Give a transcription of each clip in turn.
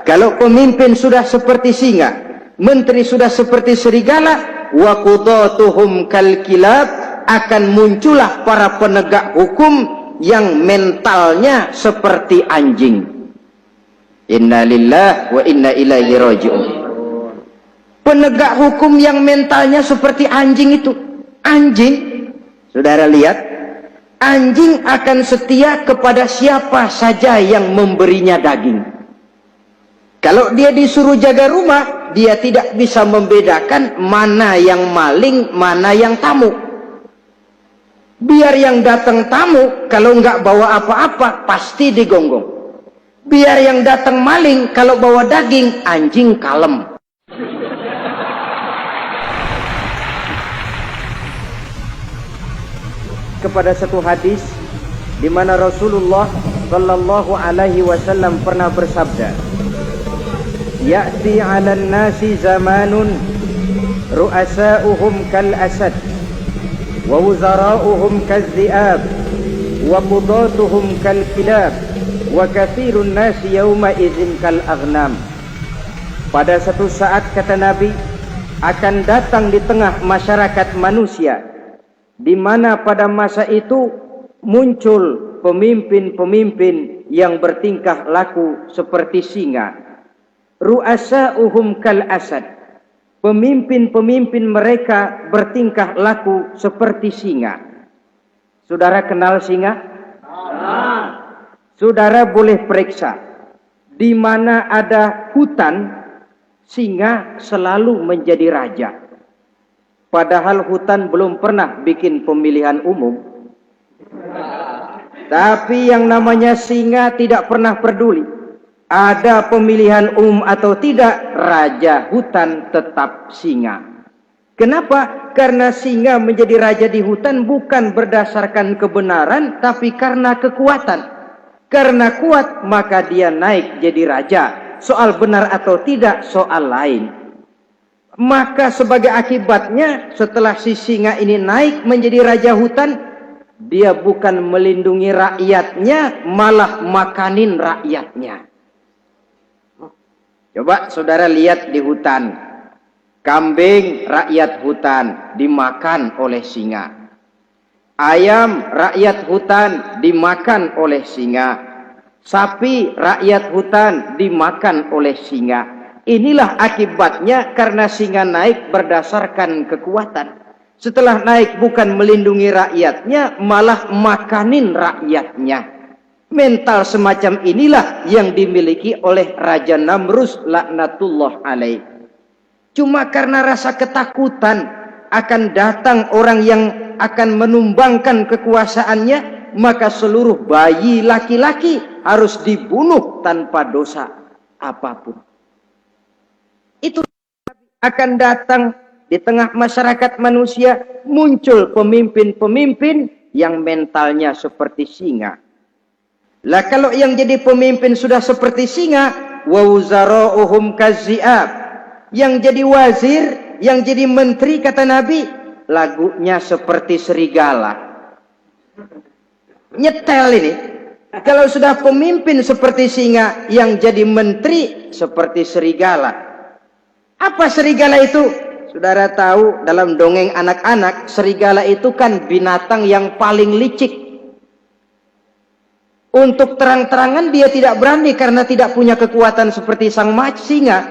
Kalau pemimpin sudah seperti singa, menteri sudah seperti serigala, wa qudatuhum kal kilab, akan muncullah para penegak hukum yang mentalnya seperti anjing. Inna lillahi wa inna ilaihi raji'un. Penegak hukum yang mentalnya seperti anjing itu, anjing, saudara lihat, anjing akan setia kepada siapa saja yang memberinya daging. Kalau dia disuruh jaga rumah, dia tidak bisa membedakan mana yang maling, mana yang tamu. Biar yang datang tamu, kalau nggak bawa apa-apa, pasti digonggong. Biar yang datang maling, kalau bawa daging, anjing kalem. Kepada satu hadis, di mana Rasulullah Shallallahu Alaihi Wasallam pernah bersabda, "Ya'ti 'alan nasi zamanun ru'asa'uhum kal asad wa wuzara'uhum kal dhi'ab wa qudatuhum kal kilab wa kathirun nasi yawma idzin kal aghnam." Pada satu saat, kata Nabi, akan datang di tengah masyarakat manusia, di mana pada masa itu muncul pemimpin-pemimpin yang bertingkah laku seperti singa. Ru'asa'uhum kal asad, pemimpin-pemimpin mereka bertingkah laku seperti singa. Saudara kenal singa? Saudara boleh periksa, di mana ada hutan, singa selalu menjadi raja. Padahal hutan belum pernah bikin pemilihan umum. Tapi yang namanya singa tidak pernah peduli. Ada pemilihan umum atau tidak, raja hutan tetap singa. Kenapa? Karena singa menjadi raja di hutan bukan berdasarkan kebenaran, tapi karena kekuatan. Karena kuat, maka dia naik jadi raja. Soal benar atau tidak, soal lain. Maka sebagai akibatnya, setelah si singa ini naik menjadi raja hutan, dia bukan melindungi rakyatnya, malah makanin rakyatnya. Coba saudara lihat di hutan, kambing rakyat hutan dimakan oleh singa, ayam rakyat hutan dimakan oleh singa, sapi rakyat hutan dimakan oleh singa. Inilah akibatnya, karena singa naik berdasarkan kekuatan. Setelah naik bukan melindungi rakyatnya, malah makanin rakyatnya. Mental semacam inilah yang dimiliki oleh Raja Namrus laknatullah alaih. Cuma karena rasa ketakutan akan datang orang yang akan menumbangkan kekuasaannya, maka seluruh bayi laki-laki harus dibunuh tanpa dosa apapun. Itu akan datang di tengah masyarakat manusia, muncul pemimpin-pemimpin yang mentalnya seperti singa. Lah kalau yang jadi pemimpin sudah seperti singa, wa wuzara'uhum kazzi'ab, yang jadi wazir, yang jadi menteri, kata Nabi, lagunya seperti serigala. Nyetel ini. Kalau sudah pemimpin seperti singa, yang jadi menteri seperti serigala. Apa serigala itu? Saudara tahu dalam dongeng anak-anak, serigala itu kan binatang yang paling licik. Untuk terang-terangan dia tidak berani karena tidak punya kekuatan seperti sang singa.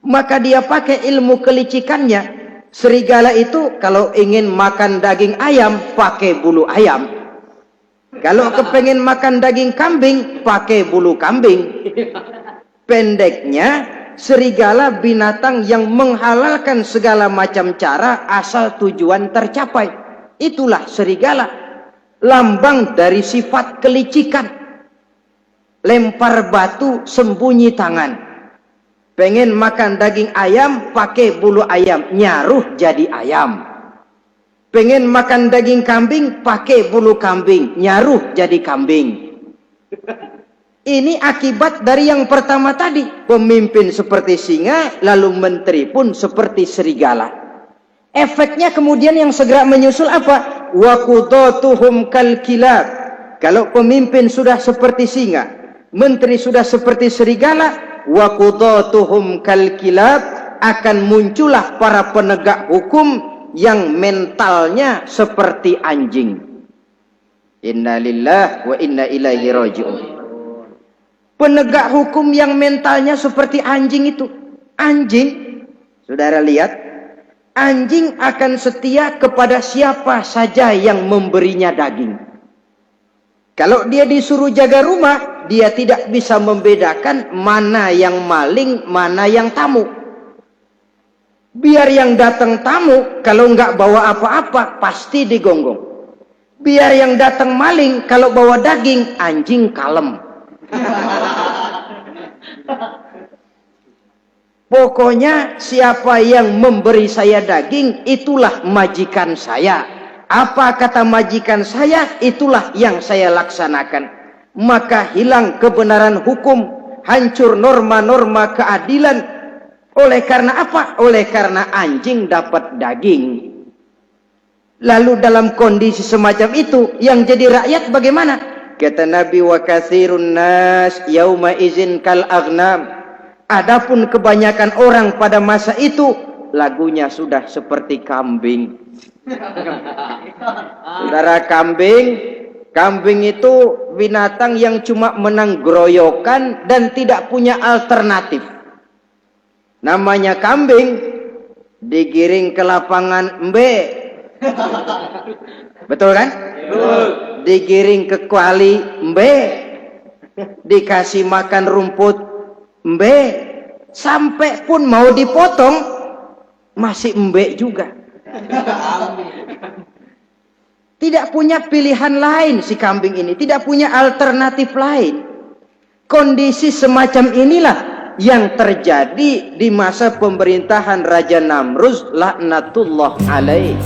Maka dia pakai ilmu kelicikannya. Serigala itu kalau ingin makan daging ayam, pakai bulu ayam. Kalau kepengen makan daging kambing, pakai bulu kambing. Pendeknya, serigala binatang yang menghalalkan segala macam cara asal tujuan tercapai. Itulah serigala, lambang dari sifat kelicikan. Lempar batu, sembunyi tangan. Pengen makan daging ayam, pakai bulu ayam, nyaruh jadi ayam. Pengen makan daging kambing, pakai bulu kambing, nyaruh jadi kambing. Ini akibat dari yang pertama tadi. Pemimpin seperti singa, lalu menteri pun seperti serigala. Efeknya kemudian yang segera menyusul apa? Wa qudatuhum kal kilab. Kalau pemimpin sudah seperti singa, menteri sudah seperti serigala, wa qudatuhum kal kilab, akan muncullah para penegak hukum yang mentalnya seperti anjing. Inna lillahi wa inna ilaihi raji'un. Penegak hukum yang mentalnya seperti anjing itu. Anjing, saudara lihat, anjing akan setia kepada siapa saja yang memberinya daging. Kalau dia disuruh jaga rumah, dia tidak bisa membedakan mana yang maling, mana yang tamu. Biar yang datang tamu, kalau nggak bawa apa-apa, pasti digonggong. Biar yang datang maling, kalau bawa daging, anjing kalem. Pokoknya siapa yang memberi saya daging, itulah majikan saya. Apa kata majikan saya, itulah yang saya laksanakan. Maka hilang kebenaran hukum, hancur norma-norma keadilan. Oleh karena apa? Oleh karena anjing dapat daging. Lalu dalam kondisi semacam itu, yang jadi rakyat bagaimana? Kata Nabi, wa katsirun nas yauma izin kal aghnam. Adapun kebanyakan orang pada masa itu, lagunya sudah seperti kambing. Saudara, kambing itu binatang yang cuma menang groyokan dan tidak punya alternatif. Namanya kambing, digiring ke lapangan embe. Betul kan? Betul. Digiring ke kuali embe, dikasih makan rumput embe, sampai pun mau dipotong masih embe juga. Tidak punya pilihan lain si kambing ini, tidak punya alternatif lain. Kondisi semacam inilah yang terjadi di masa pemerintahan Raja Namruz laknatullah alaih.